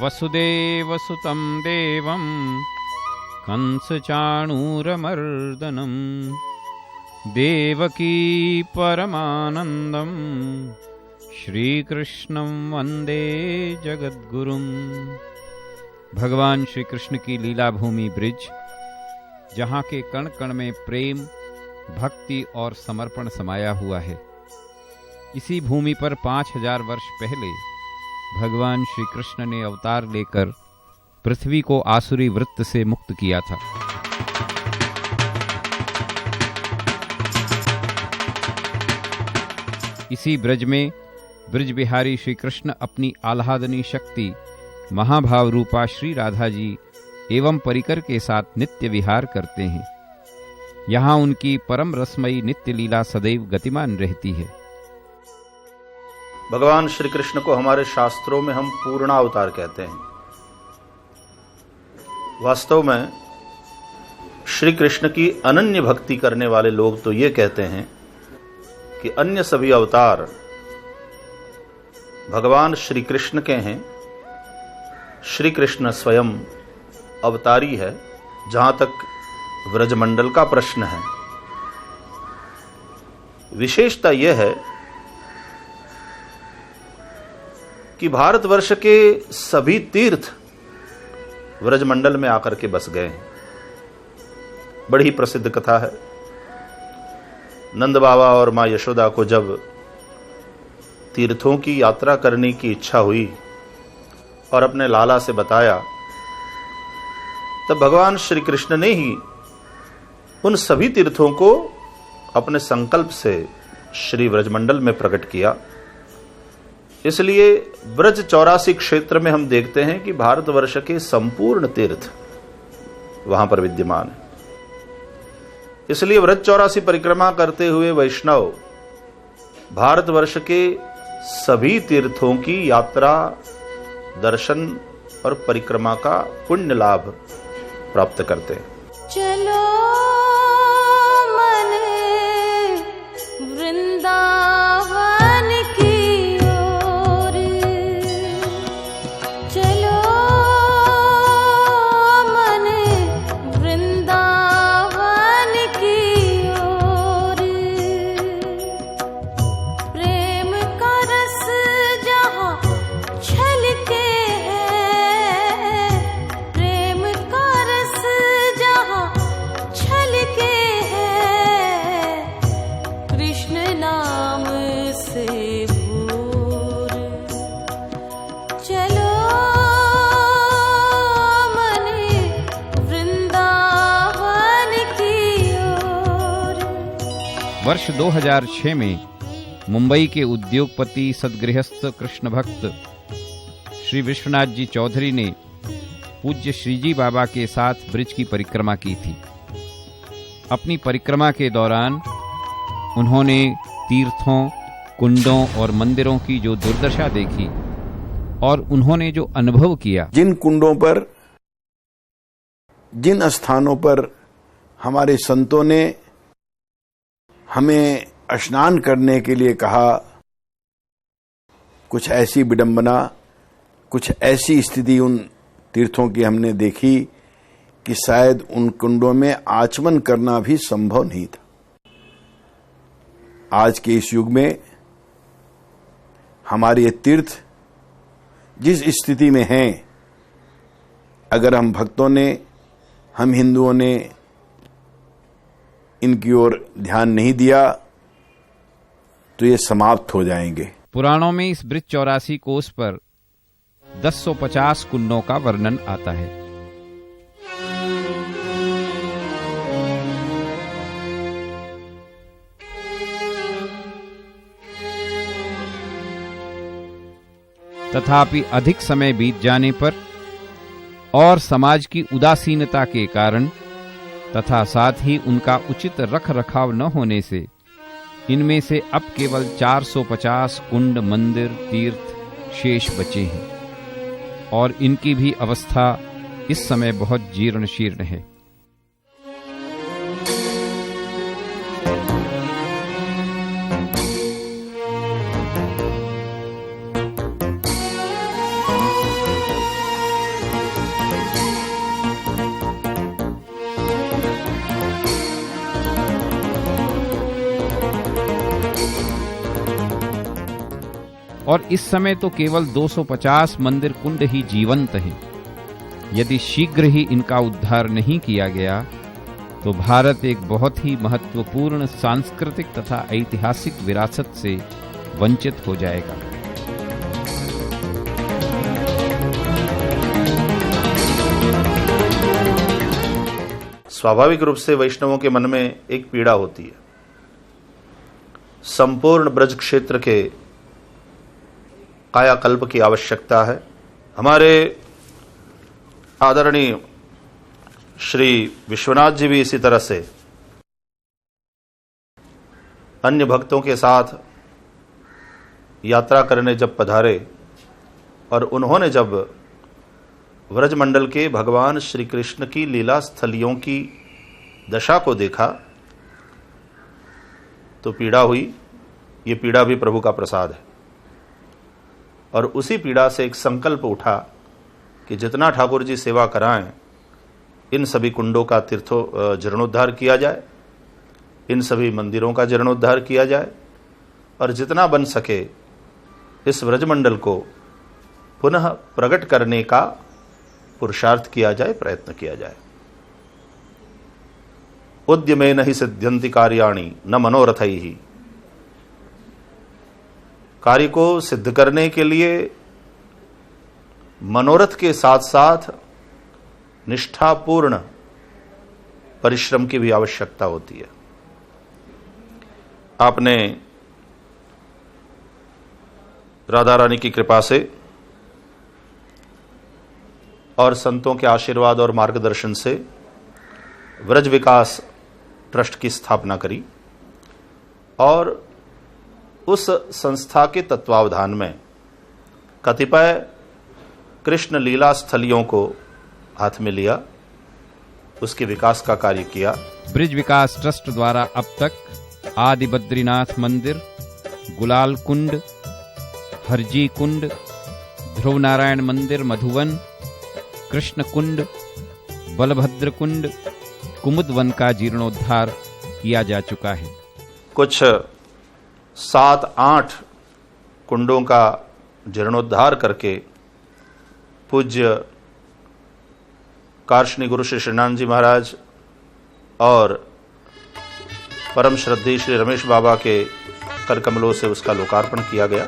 वसुदेवसुतं देवं कंसचाणूरमर्दनं देवकी परमानंदं श्रीकृष्णं वंदे जगद्गुरुम्। भगवान श्री कृष्ण की लीला भूमि ब्रिज, जहाँ के कण कण में प्रेम, भक्ति और समर्पण समाया हुआ है। इसी भूमि पर 5000 वर्ष पहले भगवान श्री कृष्ण ने अवतार लेकर पृथ्वी को आसुरी वृत्त से मुक्त किया था। इसी ब्रज में ब्रज बिहारी श्री कृष्ण अपनी आह्लादनी शक्ति महाभाव रूपा श्री राधा जी एवं परिकर के साथ नित्य विहार करते हैं। यहाँ उनकी परम रसमयी नित्य लीला सदैव गतिमान रहती है। भगवान श्री कृष्ण को हमारे शास्त्रों में हम पूर्णावतार कहते हैं। वास्तव में श्री कृष्ण की अनन्य भक्ति करने वाले लोग तो ये कहते हैं कि अन्य सभी अवतार भगवान श्री कृष्ण के हैं। श्री कृष्ण स्वयं अवतारी है। जहां तक व्रजमंडल का प्रश्न है, विशेषता यह है कि भारतवर्ष के सभी तीर्थ व्रजमंडल में आकर के बस गए हैं। बड़ी प्रसिद्ध कथा है। नंद बाबा और मां यशोदा को जब तीर्थों की यात्रा करने की इच्छा हुई और अपने लाला से बताया, तब भगवान श्री कृष्ण ने ही उन सभी तीर्थों को अपने संकल्प से श्री व्रजमंडल में प्रकट किया। इसलिए ब्रज 84 क्षेत्र में हम देखते हैं कि भारतवर्ष के संपूर्ण तीर्थ वहां पर विद्यमान है। इसलिए ब्रज 84 परिक्रमा करते हुए वैष्णव भारतवर्ष के सभी तीर्थों की यात्रा, दर्शन और परिक्रमा का पुण्य लाभ प्राप्त करते हैं। चलो मन वृंदावन की ओर, चलो मन वृंदावन की ओर, प्रेम का रस जहाँ छलके वर्ष 2006 में मुंबई के उद्योगपति सदगृहस्थ कृष्ण भक्त श्री विश्वनाथ जी चौधरी ने पूज्य श्रीजी बाबा के साथ ब्रिज की परिक्रमा की थी। अपनी परिक्रमा के दौरान उन्होंने तीर्थों, कुंडों और मंदिरों की जो दुर्दशा देखी और उन्होंने जो अनुभव किया, जिन कुंडों पर, जिन स्थानों पर हमारे संतों ने हमें स्नान करने के लिए कहा, कुछ ऐसी विडंबना, कुछ ऐसी स्थिति उन तीर्थों की हमने देखी कि शायद उन कुंडों में आचमन करना भी संभव नहीं था। आज के इस युग में हमारे ये तीर्थ जिस स्थिति में हैं, अगर हम भक्तों ने, हम हिंदुओं ने इनकी ओर ध्यान नहीं दिया तो ये समाप्त हो जाएंगे। पुराणों में इस ब्रिज 84 कोस पर 1050 कुंडों का वर्णन आता है। तथापि अधिक समय बीत जाने पर और समाज की उदासीनता के कारण तथा साथ ही उनका उचित रख रखाव न होने से इनमें से अब केवल 450 कुंड, मंदिर, तीर्थ शेष बचे हैं और इनकी भी अवस्था इस समय बहुत जीर्ण शीर्ण है। और इस समय तो केवल 250 मंदिर कुंड ही जीवंत हैं। यदि शीघ्र ही इनका उद्धार नहीं किया गया तो भारत एक बहुत ही महत्वपूर्ण सांस्कृतिक तथा ऐतिहासिक विरासत से वंचित हो जाएगा। स्वाभाविक रूप से वैष्णवों के मन में एक पीड़ा होती है। संपूर्ण ब्रज क्षेत्र के कायाकल्प की आवश्यकता है। हमारे आदरणीय श्री विश्वनाथ जी भी इसी तरह से अन्य भक्तों के साथ यात्रा करने जब पधारे और उन्होंने जब व्रजमंडल के भगवान श्री कृष्ण की लीला स्थलियों की दशा को देखा तो पीड़ा हुई। ये पीड़ा भी प्रभु का प्रसाद है। और उसी पीड़ा से एक संकल्प उठा कि जितना ठाकुर जी सेवा कराएं, इन सभी कुंडों का जीर्णोद्धार किया जाए, इन सभी मंदिरों का जीर्णोद्धार किया जाए और जितना बन सके इस व्रजमंडल को पुनः प्रकट करने का पुरुषार्थ किया जाए, प्रयत्न किया जाए। उद्यमेन हि सिद्ध्यन्ति कार्याणि न मनोरथैहि। कार्य को सिद्ध करने के लिए मनोरथ के साथ साथ निष्ठापूर्ण परिश्रम की भी आवश्यकता होती है। आपने राधा रानी की कृपा से और संतों के आशीर्वाद और मार्गदर्शन से व्रज विकास ट्रस्ट की स्थापना करी और उस संस्था के तत्वावधान में कतिपय कृष्ण लीला स्थलियों को हाथ में लिया, उसके विकास का कार्य किया। ब्रिज विकास ट्रस्ट द्वारा अब तक आदि बद्रीनाथ मंदिर, गुलाल कुंड, हरजी कुंड, ध्रुव नारायण मंदिर मधुवन, कृष्ण कुंड, बलभद्र कुंड, कुमुद वन का जीर्णोद्धार किया जा चुका है। कुछ 7-8 कुंडों का जीर्णोद्धार करके पूज्य कार्षणी गुरु श्री श्रीनाथ जी महाराज और परम श्रद्धेय श्री रमेश बाबा के कर कमलों से उसका लोकार्पण किया गया।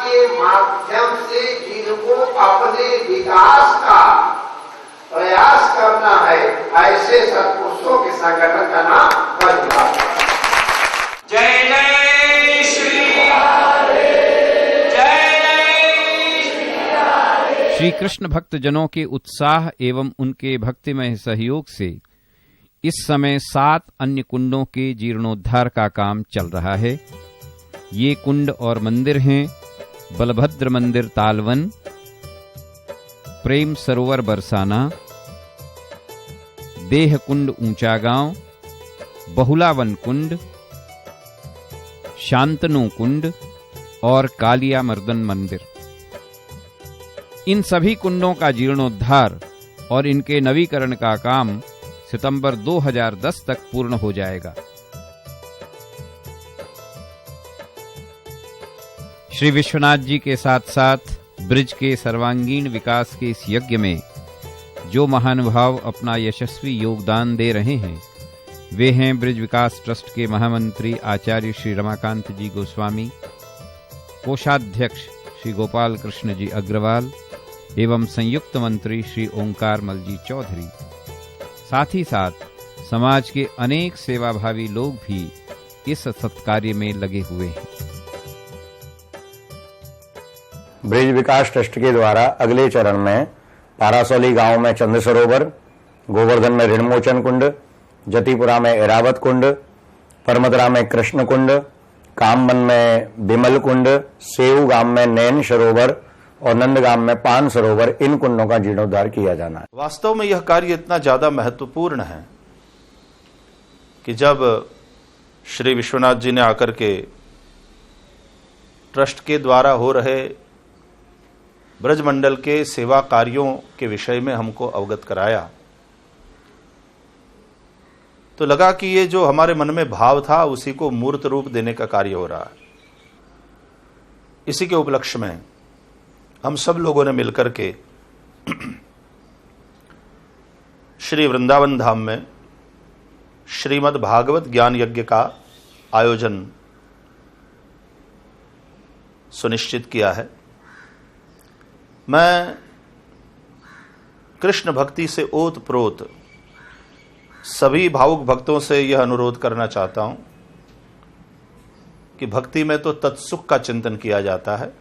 के माध्यम से जिनको अपने विकास का प्रयास करना है, ऐसे सत्पुरुषों के संगठन का नाम ब्रज विकास। जय जय श्री हरे, जय जय श्री हरे। श्री कृष्ण भक्त जनों के उत्साह एवं उनके भक्तिमय सहयोग से इस समय 7 अन्य कुंडों के जीर्णोद्धार का काम चल रहा है। ये कुंड और मंदिर हैं: बलभद्र मंदिर तालवन, प्रेम सरोवर बरसाना, देह कुंड ऊंचा गांव, बहुलावन कुंड, शांतनु कुंड और कालिया मर्दन मंदिर। इन सभी कुंडों का जीर्णोद्धार और इनके नवीकरण का काम सितंबर 2010 तक पूर्ण हो जाएगा। श्री विश्वनाथ जी के साथ साथ ब्रिज के सर्वांगीण विकास के इस यज्ञ में जो महानुभाव अपना यशस्वी योगदान दे रहे हैं, वे हैं ब्रिज विकास ट्रस्ट के महामंत्री आचार्य श्री रमाकांत जी गोस्वामी, कोषाध्यक्ष श्री गोपाल कृष्ण जी अग्रवाल एवं संयुक्त मंत्री श्री ओंकार मल जी चौधरी। साथ ही साथ समाज के अनेक सेवाभावी लोग भी इस सत्कार्य में लगे हुए हैं। ब्रिज विकास ट्रस्ट के द्वारा अगले चरण में पारासौली गांव में चंद्र सरोवर, गोवर्धन में ऋणमोचन कुंड, जतिपुरा में एरावत कुंड, परमदरा में कृष्ण कुंड, कामबन में बिमल कुंड, सेऊ गांव में नैन सरोवर और नंदगांव में पान सरोवर, इन कुंडों का जीर्णोद्धार किया जाना है। वास्तव में यह कार्य इतना ज्यादा महत्वपूर्ण है कि जब श्री विश्वनाथ जी ने आकर के ट्रस्ट के द्वारा हो रहे ब्रजमंडल के सेवा कार्यों के विषय में हमको अवगत कराया, तो लगा कि ये जो हमारे मन में भाव था उसी को मूर्त रूप देने का कार्य हो रहा है। इसी के उपलक्ष्य में हम सब लोगों ने मिलकर के श्री वृंदावन धाम में श्रीमद् भागवत ज्ञान यज्ञ का आयोजन सुनिश्चित किया है। मैं कृष्ण भक्ति से ओतप्रोत सभी भावुक भक्तों से यह अनुरोध करना चाहता हूं कि भक्ति में तो तत्सुख का चिंतन किया जाता है।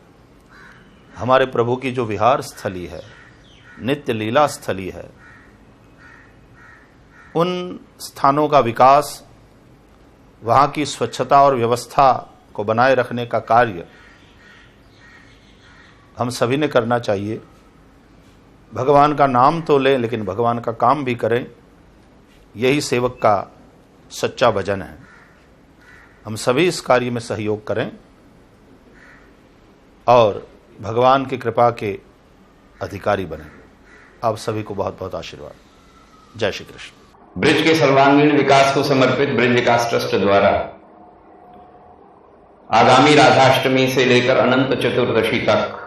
हमारे प्रभु की जो विहार स्थली है, नित्य लीला स्थली है, उन स्थानों का विकास, वहां की स्वच्छता और व्यवस्था को बनाए रखने का कार्य हम सभी ने करना चाहिए। भगवान का नाम तो लें लेकिन भगवान का काम भी करें, यही सेवक का सच्चा भजन है। हम सभी इस कार्य में सहयोग करें और भगवान की कृपा के अधिकारी बने। आप सभी को बहुत बहुत आशीर्वाद। जय श्री कृष्ण। ब्रिज के सर्वांगीण विकास को समर्पित ब्रिज विकास ट्रस्ट द्वारा आगामी राधाष्टमी से लेकर अनंत चतुर्दशी तक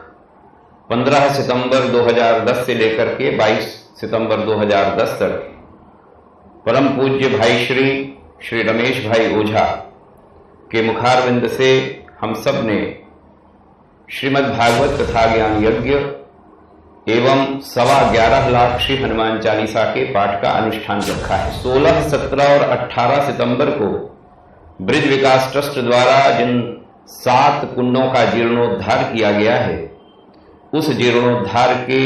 15 सितंबर 2010 से लेकर के 22 सितंबर 2010 तक परम पूज्य भाई श्री रमेश भाई ओझा के मुखारविंद से हम सब ने श्रीमद् भागवत कथा ज्ञान यज्ञ एवं 11.25 लाख श्री हनुमान चालीसा के पाठ का अनुष्ठान रखा है। 16, 17 और 18 सितंबर को ब्रिज विकास ट्रस्ट द्वारा जिन 7 कुंडों का जीर्णोद्धार किया गया है, उस जीर्णोद्धार के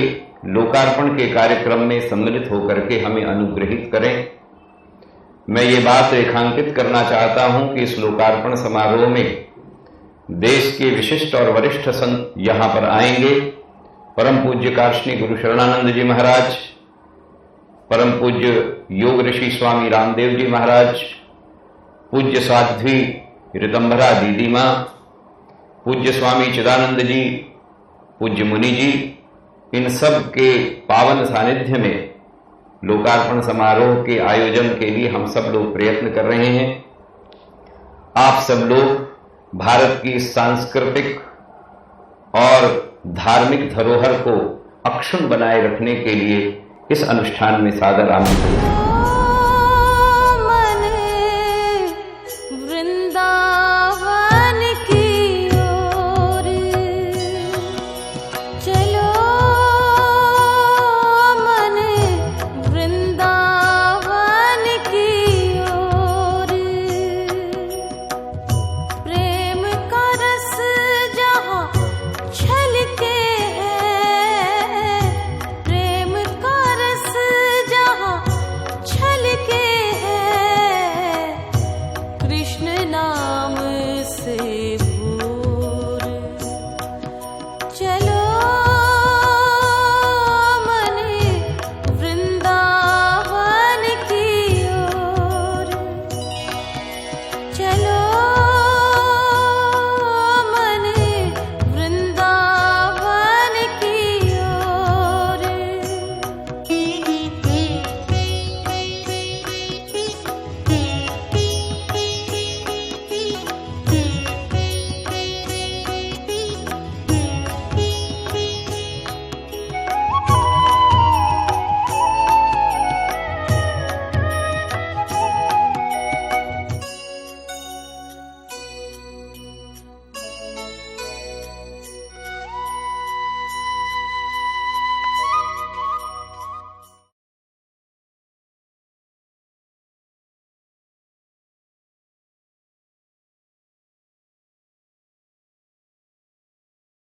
लोकार्पण के कार्यक्रम में सम्मिलित होकर के हमें अनुग्रहित करें। मैं ये बात रेखांकित करना चाहता हूं कि इस लोकार्पण समारोह में देश के विशिष्ट और वरिष्ठ संत यहां पर आएंगे। परम पूज्य कार्षणी गुरु शरणानंद जी महाराज, परम पूज्य योग ऋषि स्वामी रामदेव जी महाराज, पूज्य साध्वी ऋतंभरा दीदी मां, पूज्य स्वामी चिदानंद जी, पूज्य मुनि जी, इन सब के पावन सानिध्य में लोकार्पण समारोह के आयोजन के लिए हम सब लोग प्रयत्न कर रहे हैं। आप सब लोग भारत की सांस्कृतिक और धार्मिक धरोहर को अक्षुण्ण बनाए रखने के लिए इस अनुष्ठान में सादर आमंत्रित हैं।